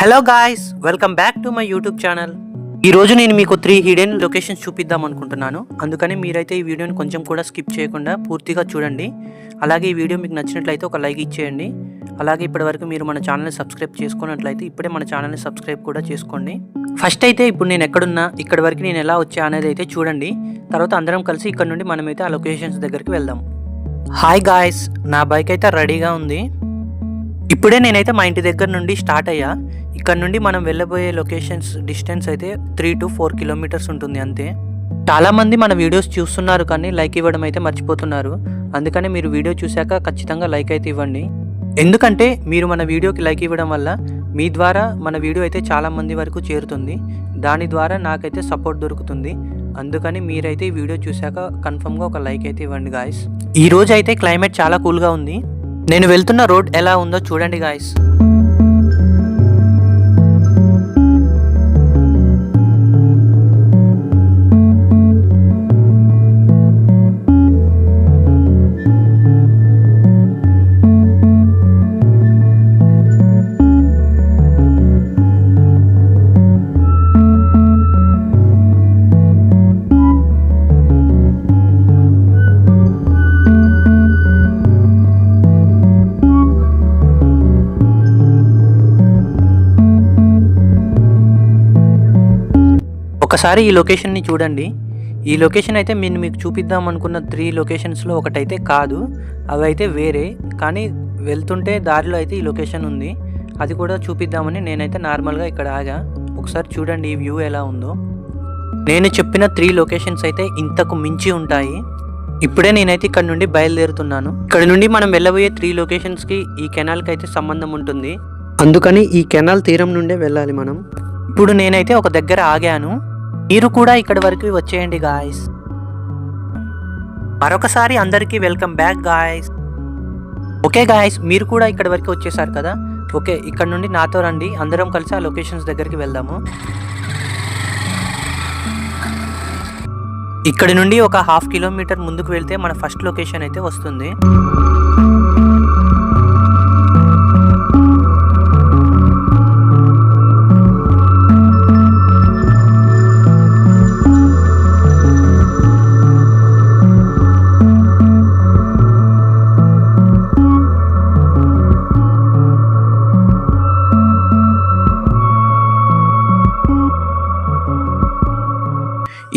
Hello guys, welcome back to my YouTube channel. ఈరోజు నేను మీకు 3 హిడెన్ లొకేషన్స్ చూపిద్దాం అనుకుంటున్నాను. అందుకని మీరైతే ఈ వీడియోని కొంచెం కూడా స్కిప్ చేయకుండా పూర్తిగా చూడండి. అలాగే ఈ వీడియో మీకు నచ్చినట్లయితే ఒక లైక్ ఇచ్చేయండి. అలాగే ఇప్పటివరకు మీరు మన ఛానల్ని సబ్స్క్రైబ్ చేసుకున్నట్లయితే ఇప్పుడే మన ఛానల్ని సబ్స్క్రైబ్ కూడా చేసుకోండి. ఫస్ట్ అయితే ఇప్పుడు నేను ఎక్కడున్నా, ఇక్కడి వరకు నేను ఎలా వచ్చా అనేది అయితే చూడండి. తర్వాత అందరం కలిసి ఇక్కడ నుండి మనమైతే ఆ లొకేషన్స్ దగ్గరికి వెళ్దాం. హాయ్ గాయ్స్, నా బైక్ అయితే రెడీగా ఉంది. ఇప్పుడే నేనైతే మా ఇంటి దగ్గర నుండి స్టార్ట్ అయ్యా. ఇక్కడ నుండి మనం వెళ్ళబోయే లొకేషన్స్ డిస్టెన్స్ అయితే 3 to 4 కిలోమీటర్స్ ఉంటుంది అంతే. చాలామంది మన వీడియోస్ చూస్తున్నారు కానీ లైక్ ఇవ్వడం అయితే మర్చిపోతున్నారు. అందుకని మీరు వీడియో చూశాక ఖచ్చితంగా లైక్ అయితే ఇవ్వండి. ఎందుకంటే మీరు మన వీడియోకి లైక్ ఇవ్వడం వల్ల మీ ద్వారా మన వీడియో అయితే చాలామంది వరకు చేరుతుంది. దాని ద్వారా నాకైతే సపోర్ట్ దొరుకుతుంది. అందుకని మీరైతే ఈ వీడియో చూశాక కన్ఫర్మ్గా ఒక లైక్ అయితే ఇవ్వండి గాయస్. ఈ రోజు అయితే క్లైమేట్ చాలా కూల్గా ఉంది. నేను వెళ్తున్న రోడ్ ఎలా ఉందో చూడండి గాయస్. ఒకసారి ఈ లొకేషన్ని చూడండి. ఈ లొకేషన్ అయితే నేను మీకు చూపిద్దాం అనుకున్న 3 లొకేషన్స్లో ఒకటైతే కాదు, అవి అయితే వేరే. కానీ వెళ్తుంటే దారిలో అయితే ఈ లొకేషన్ ఉంది, అది కూడా చూపిద్దామని నేనైతే నార్మల్గా ఇక్కడ ఆగా. ఒకసారి చూడండి ఈ వ్యూ ఎలా ఉందో. నేను చెప్పిన 3 లొకేషన్స్ అయితే ఇంతకు మించి ఉంటాయి. ఇప్పుడే నేనైతే ఇక్కడ నుండి బయలుదేరుతున్నాను. ఇక్కడ నుండి మనం వెళ్ళబోయే 3 లొకేషన్స్కి ఈ కెనాల్కి అయితే సంబంధం ఉంటుంది. అందుకని ఈ కెనాల్ తీరం నుండే వెళ్ళాలి మనం. ఇప్పుడు నేనైతే ఒక దగ్గర ఆగాను. మీరు కూడా ఇక్కడి వరకు వచ్చేయండి గాయస్. మరొకసారి అందరికీ welcome back guys. Okay guys, మీరు కూడా ఇక్కడి వరకు వచ్చేసారు కదా. ఓకే, ఇక్కడ నుండి నాతో రండి, అందరం కలిసి ఆ లొకేషన్స్ దగ్గరికి వెళ్దాము. ఇక్కడి నుండి ఒక 1/2 కిలోమీటర్ ముందుకు వెళ్తే మన ఫస్ట్ లొకేషన్ అయితే వస్తుంది.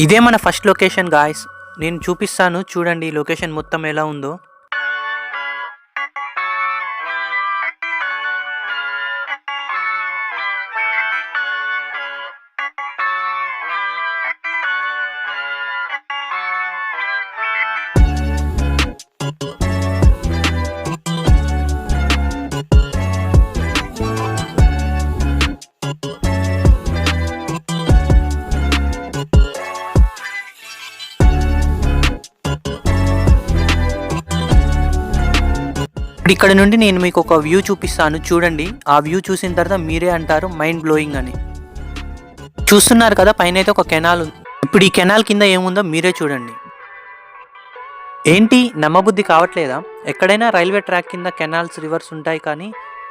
ఇదే మన ఫస్ట్ లొకేషన్ గాయస్. నేను చూపిస్తాను చూడండి ఈ లొకేషన్ మొత్తం ఎలా ఉందో. ఇక్కడ నుండి నేను మీకు ఒక వ్యూ చూపిస్తాను చూడండి. ఆ వ్యూ చూసిన తర్వాత మీరే అంటారు మైండ్ బ్లోయింగ్ అని. చూస్తున్నారు కదా, పైన అయితే ఒక కెనాల్ ఉంది. ఇప్పుడు ఈ కెనాల్ కింద ఏముందో మీరే చూడండి. ఏంటి నమ్మబుద్ధి కావట్లేదా? ఎక్కడైనా రైల్వే ట్రాక్ కింద కెనాల్స్, రివర్స్ ఉంటాయి కానీ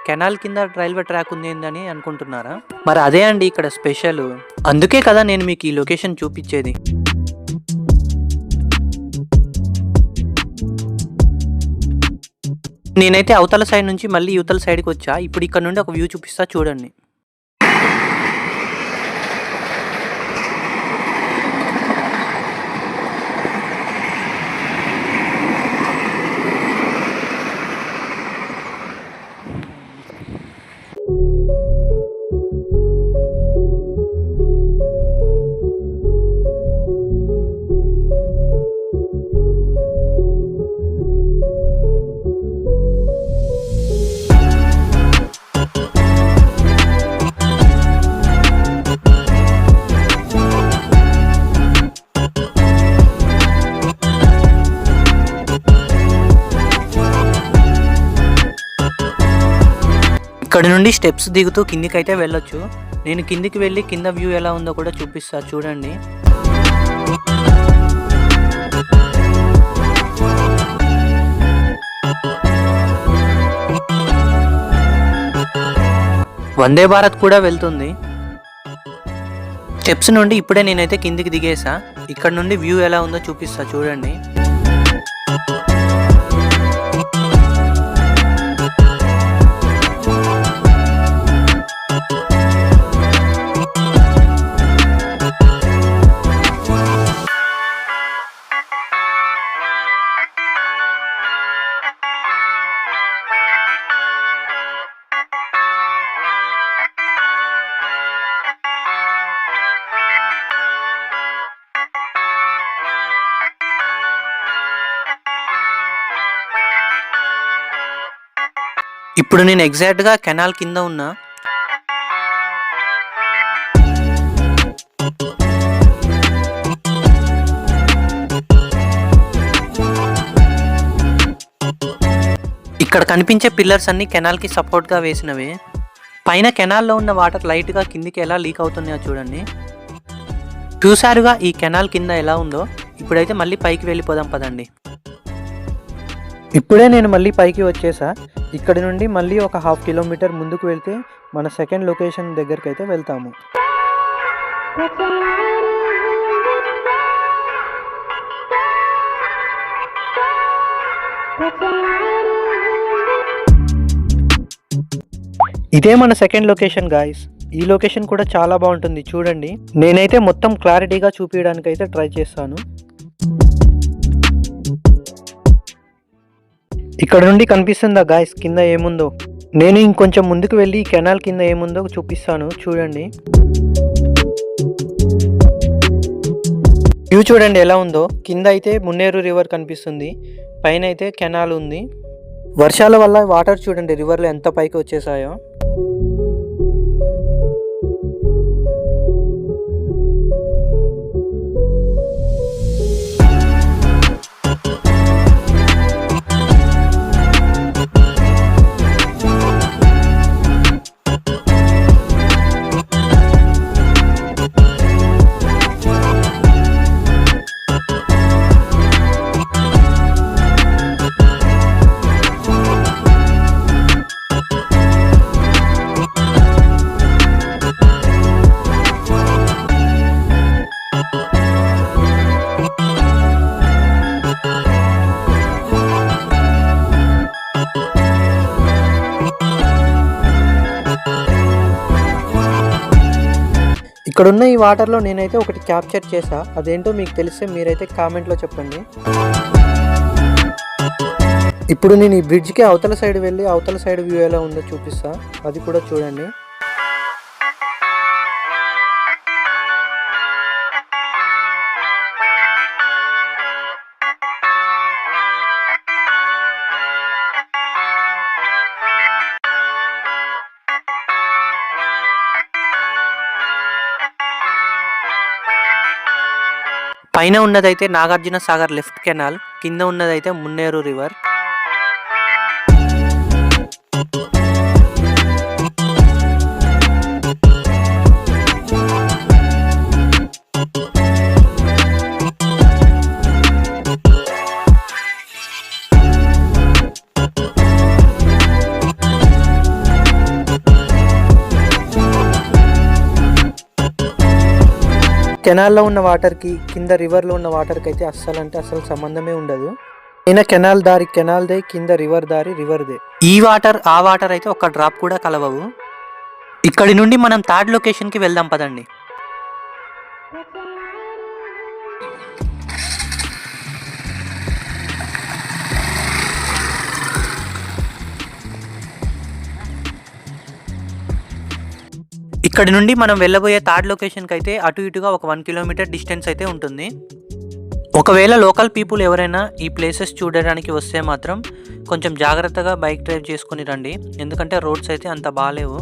కెనాల్ కింద రైల్వే ట్రాక్ ఉంది ఏందని అనుకుంటున్నారా? మరి అదే అండి ఇక్కడ స్పెషల్. అందుకే కదా నేను మీకు ఈ లొకేషన్ చూపించేది. నేనైతే అవతల సైడ్ నుంచి మళ్ళీ యువతల సైడ్కి వచ్చా. ఇప్పుడు ఇక్కడ నుండి ఒక వ్యూ చూపిస్తా చూడండి. ఇక్కడ నుండి స్టెప్స్ దిగుతూ కిందికి అయితే వెళ్ళొచ్చు. నేను కిందికి వెళ్ళి కింద వ్యూ ఎలా ఉందో కూడా చూపిస్తా చూడండి. వందే భారత్ కూడా వెళ్తుంది. స్టెప్స్ నుండి ఇప్పుడే నేనైతే కిందికి దిగేసా. ఇక్కడ నుండి వ్యూ ఎలా ఉందో చూపిస్తా చూడండి. ఇప్పుడు నేను ఎగ్జాక్ట్గా కెనాల్ కింద ఉన్నా. ఇక్కడ కనిపించే పిల్లర్స్ అన్ని కెనాల్కి సపోర్ట్గా వేసినవే. పైన కెనాల్లో ఉన్న వాటర్ లైట్గా కిందికి ఎలా లీక్ అవుతున్నాయో చూడండి. చూసారుగా ఈ కెనాల్ కింద ఎలా ఉందో. ఇప్పుడైతే మళ్ళీ పైకి వెళ్ళిపోదాం పదండి. ఇప్పుడే నేను మళ్ళీ పైకి వచ్చేసా. ఇక్కడ నుండి మళ్ళీ ఒక 1/2 కిలోమీటర్ ముందుకు వెళ్తే మన సెకండ్ లొకేషన్ దగ్గరికి అయితే వెళ్తాము. ఇదే మన సెకండ్ లొకేషన్ గాయ్స్. ఈ లొకేషన్ కూడా చాలా బాగుంటుంది చూడండి. నేనైతే మొత్తం క్లారిటీగా చూపించడానికి అయితే ట్రై చేస్తాను. ఇక్కడ నుండి కనిపిస్తుందా గాయ్స్ కింద ఏముందో. నేను ఇంకొంచెం ముందుకు వెళ్ళి ఈ కెనాల్ కింద ఏముందో చూపిస్తాను చూడండి. వ్యూ చూడండి ఎలా ఉందో. కింద అయితే మున్నేరు రివర్ కనిపిస్తుంది, పైన అయితే కెనాల్ ఉంది. వర్షాల వల్ల వాటర్ చూడండి రివర్లో ఎంత పైకి వచ్చేసాయో. ఇక్కడున్న ఈ వాటర్లో నేనైతే ఒకటి క్యాప్చర్ చేసా. అదేంటో మీకు తెలిస్తే మీరైతే కామెంట్లో చెప్పండి. ఇప్పుడు నేను ఈ బ్రిడ్జ్కి అవతల సైడ్ వెళ్ళి అవతల సైడ్ వ్యూ ఎలా ఉందో చూపిస్తా, అది కూడా చూడండి. పైన ఉన్నదైతే నాగార్జున సాగర్ లెఫ్ట్ కెనాల్, కింద ఉన్నదైతే మున్నేరు రివర్. కెనాల్లో ఉన్న వాటర్కి కింద రివర్లో ఉన్న వాటర్కి అయితే అస్సలు సంబంధమే ఉండదు. అయినా కెనాల్ దారి కెనాల్దే, కింద రివర్ దారి రివర్దే. ఈ వాటర్ ఆ వాటర్ అయితే ఒక డ్రాప్ కూడా కలవవు. ఇక్కడి నుండి మనం థర్డ్ లొకేషన్కి వెళ్దాం పదండి. ఇక్కడి నుండి మనం వెళ్ళబోయే థర్డ్ లొకేషన్కి అయితే అటు ఇటుగా ఒక 1 కిలోమీటర్ డిస్టెన్స్ అయితే ఉంటుంది. ఒకవేళ లోకల్ పీపుల్ ఎవరైనా ఈ ప్లేసెస్ చూడడానికి వస్తే మాత్రం కొంచెం జాగ్రత్తగా బైక్ డ్రైవ్ చేసుకుని రండి, ఎందుకంటే రోడ్స్ అయితే అంత బాగాలేవు.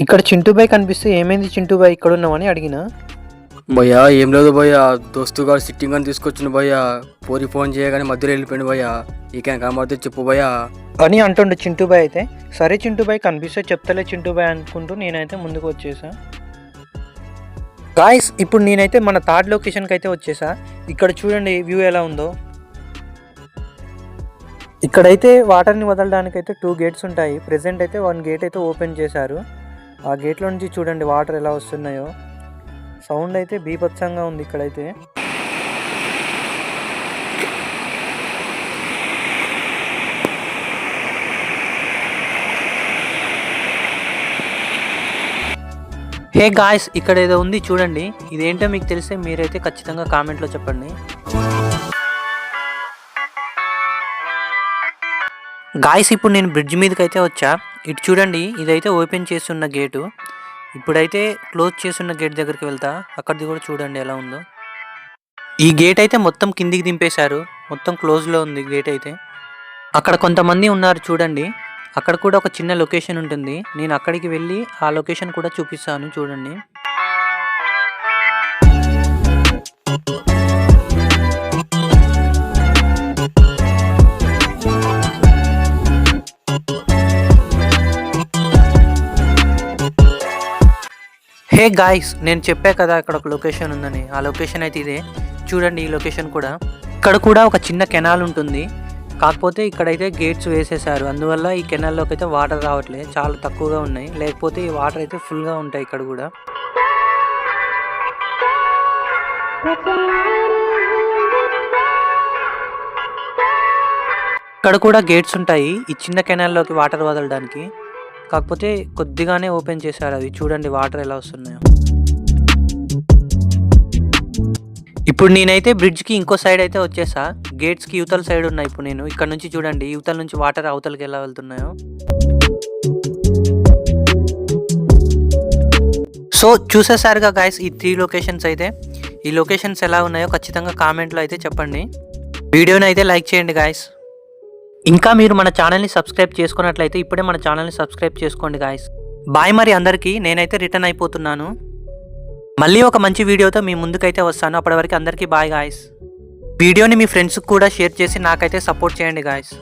ఇక్కడ చింటూబాయ్ కనిపిస్తే ఏమైంది చింటూబాయ్ ఇక్కడ ఉన్నామని అడిగిన. భయ్యా ఏం లేదు భయ్యా, దోస్తు గారు సిట్టింగ్ అని తీసుకొచ్చిన భయ్యా. పోరి ఫోన్ చేయగానే మధ్యలో వెళ్ళిపోయింది భయ్యా. ఈకేం కనబడితే చెప్పు భయ్యా అని అంటుండు చింటూబాయ్ అయితే. సరే చింటూబాయ్ కనిపిస్తే చెప్తలే చింటూబాయ్ అనుకుంటూ నేనైతే ముందుకు వచ్చేసా. గాయస్ ఇప్పుడు నేనైతే మన థర్డ్ లొకేషన్కి అయితే వచ్చేసా. ఇక్కడ చూడండి వ్యూ ఎలా ఉందో. ఇక్కడైతే వాటర్ని వదలడానికైతే 2 గేట్స్ ఉంటాయి. ప్రెసెంట్ అయితే 1 గేట్ అయితే ఓపెన్ చేశారు. ఆ గేట్లో నుంచి చూడండి వాటర్ ఎలా వస్తున్నాయో. సౌండ్ అయితే బీభత్సంగా ఉంది ఇక్కడైతే. హే గాయ్స్ ఇక్కడ ఏదో ఉంది చూడండి. ఇదేంటో మీకు తెలిస్తే మీరైతే ఖచ్చితంగా కామెంట్లో చెప్పండి. గాయ్స్ ఇప్పుడు నేను బ్రిడ్జ్ మీదకి అయితే వచ్చా. ఇటు చూడండి ఇదైతే ఓపెన్ చేస్తున్న గేటు. ఇప్పుడైతే క్లోజ్ చేస్తున్న గేట్ దగ్గరికి వెళ్తా. అక్కడిది కూడా చూడండి ఎలా ఉందో. ఈ గేట్ అయితే మొత్తం కిందికి దింపేశారు. మొత్తం క్లోజ్లో ఉంది గేట్ అయితే. అక్కడ కొంతమంది ఉన్నారు చూడండి. అక్కడ కూడా ఒక చిన్న లొకేషన్ ఉంటుంది. నేను అక్కడికి వెళ్ళి ఆ లొకేషన్ కూడా చూపిస్తాను చూడండి. హే గాయ్స్ నేను చెప్పా కదా అక్కడ ఒక లొకేషన్ ఉందని. ఆ లొకేషన్ అయితే ఇదే చూడండి. ఈ లొకేషన్ కూడా ఇక్కడ కూడా ఒక చిన్న కెనాల్ ఉంటుంది. కాకపోతే ఇక్కడైతే గేట్స్ వేసేసారు. అందువల్ల ఈ కెనాల్లోకి అయితే వాటర్ రావట్లేదు, చాలా తక్కువగా ఉన్నాయి. లేకపోతే ఈ వాటర్ అయితే ఫుల్గా ఉంటాయి ఇక్కడ కూడా. ఇక్కడ కూడా గేట్స్ ఉంటాయి ఈ చిన్న కెనాల్లోకి వాటర్ వదలడానికి. కాకపోతే కొద్దిగానే ఓపెన్ చేశారు అవి. చూడండి వాటర్ ఎలా వస్తున్నాయో. ఇప్పుడు నేనైతే బ్రిడ్జ్కి ఇంకో సైడ్ అయితే వచ్చేసా. గేట్స్కి యువతల సైడ్ ఉన్నాయి. ఇప్పుడు నేను ఇక్కడ నుంచి చూడండి యువతల నుంచి వాటర్ అవతలకి ఎలా వెళ్తున్నాయో. సో చూసేసారుగా గాయస్ ఈ 3 లొకేషన్స్ అయితే. ఈ లొకేషన్స్ ఎలా ఉన్నాయో ఖచ్చితంగా కామెంట్లో అయితే చెప్పండి. వీడియోని అయితే లైక్ చేయండి గాయస్. ఇంకా మీరు మన ఛానల్ని సబ్స్క్రైబ్ చేసుకున్నట్లయితే ఇప్పుడే మన ఛానల్ని సబ్స్క్రైబ్ చేసుకోండి గాయస్. బాయ్ మరి అందరికీ. నేనైతే రిటర్న్ అయిపోతున్నాను. మళ్ళీ ఒక మంచి వీడియోతో మీ ముందుకైతే వస్తాను. అప్పటి వరకు అందరికీ బాయ్ గాయస్. వీడియోని మీ ఫ్రెండ్స్కి కూడా షేర్ చేసి నాకైతే సపోర్ట్ చేయండి గాయస్.